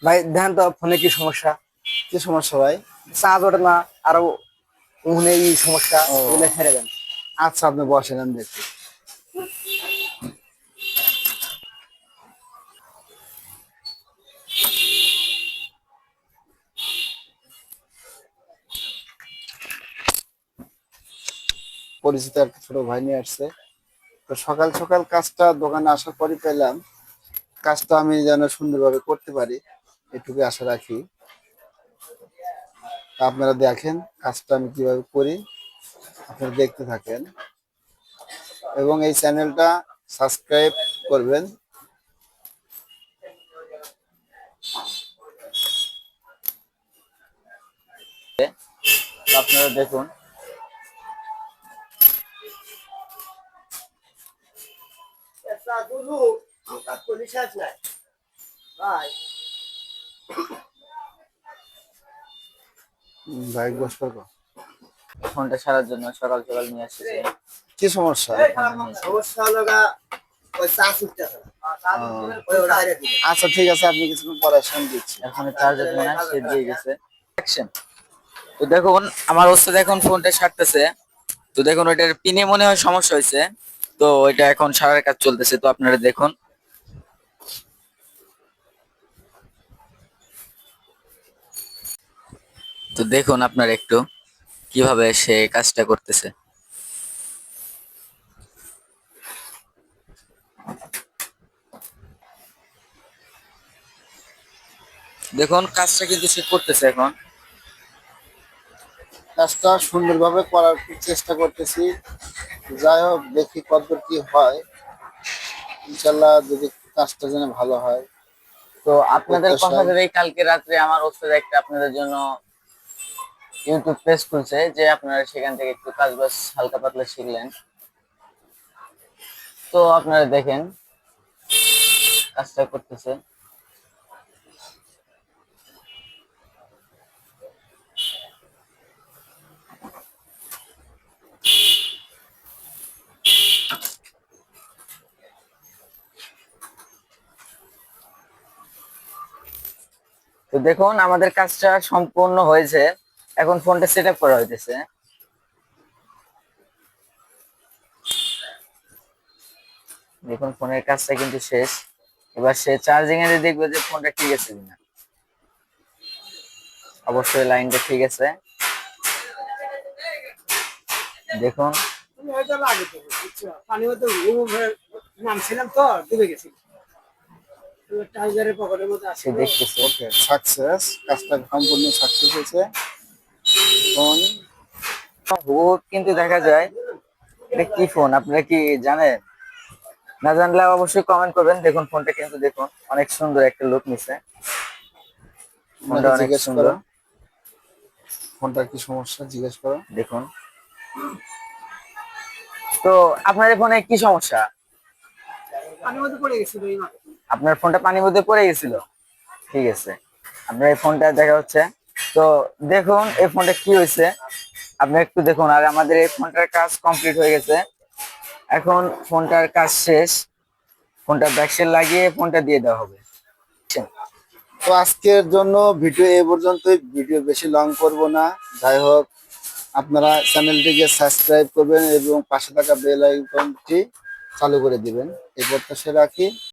ভাই দেখেন তো ফোনে কি সমস্যা। কি সমস্যা ভাই? চার্জ ওঠে না, আরো ফোনে এই সমস্যা, ও এগুলো ছেড়ে দেন। আচ্ছা, আপনি বসেন, আমি দেখছি। পরিচিত একটা ছোট ভাই নিয়ে আসছে। তো সকাল সকাল কাজটা দোকানে আসার পরই পেলাম। কাজটা আমি যেন সুন্দরভাবে করতে পারি, এটুকু আশা রাখি। তা আপনারা দেখেন কাজটা আমি কিভাবে করি, আপনারা দেখতে থাকেন এবং এই চ্যানেলটা সাবস্ক্রাইব করবেন। আপনারা দেখুন। ভাই বস করবো। ফোনটা সারার জন্য সকাল সকাল নিয়ে আসছে। কি সমস্যা? আচ্ছা ঠিক আছে, আপনি কিছুক্ষণ পরে আসেন, দিচ্ছি। এখন চার্জার না সে দিয়ে গেছে। Action। তো দেখুন আমার ওস্তাদ এখন ফোনটা সারতেছে। তো দেখুন ওইটার পিনে মনে হয় সমস্যা হয়েছে। তো ওইটা এখন সারার কাজ চলতেছে, তো আপনারা দেখুন। তো দেখুন আপনারা একটু কিভাবে সে কাজটা করতেছে। দেখুন কাজটা কিন্তু সে করতেছে এখন। কাজটা সুন্দরভাবে করার চেষ্টা করতেছি। যাই হোক, দেখি কতদূর কি হয়। ইনশাল্লাহ যদি কাজটা যেন ভালো হয়। তো আপনাদের কথা প্রত্যাশায়। ভেবেই কালকে রাত্রে আমার ওস্তাদ একটা আপনাদের জন্য ইউটিউব পেজ খুলছে, যে আপনারা সেখান থেকে একটু কাজ বাজ হালকা পাতলা শিখলেন। তো আপনারা দেখেন কাজটা করতেছে। তো দেখুন আমাদের কাজটা সম্পূর্ণ হয়েছে। এখন ফোনটা সেট আপ করা হইতেছে। দেখুন ফোনের কাজটা কিন্তু শেষ। এবার সে চার্জিং এ দেখবে যে ফোনটা ঠিক আছে কিনা। অবশ্যই লাইনটা ঠিক আছে। দেখুন পানি মতো নামছিলাম তো ডুবে গেছি, টাইগারের পকেটের মধ্যে আছে। সে দেখতেছে। ওকে, সাকসেস, কাজটা সম্পূর্ণ সাকসেস হয়েছে। ফোন হুট কিন্তু দেখা যায়। এটা কি ফোন আপনারা কি জানেন? না জানলে অবশ্যই কমেন্ট করবেন। দেখুন ফোনটা কিন্তু দেখুন অনেক সুন্দর একটা লুক নিছে। ফোনটা ওনাকে অনেক জিজ্ঞেস করো, সুন্দর। ফোনটার কি সমস্যা জিজ্ঞেস করো। দেখুন তো আপনার ফোনে কি সমস্যা? পানির মধ্যে পড়ে গেছিল এই মাত্র। আপনার ফোনটা পানির মধ্যে পড়ে গেছিল। ঠিক আছে, আপনার এই ফোনটা দেখা হচ্ছে। তো দেখুন এই ফোনটা কি হয়েছে আপনি একটু দেখুন। আর আমাদের এই ফোনটার কাজ কমপ্লিট হয়ে গেছে। এখন ফোনটার কাজ শেষ। ফোনটা ব্যাকসেল লাগিয়ে ফোনটা দিয়ে দেওয়া হবে। তো আজকের জন্য ভিডিও এ পর্যন্তই। ভিডিও বেশি লং করব না। যাই হোক, আপনারা চ্যানেলটিকে সাবস্ক্রাইব করবেন এবং পাশে থাকা বেল আইকনটি চালু করে দিবেন, এই প্রত্যাশা রাখি।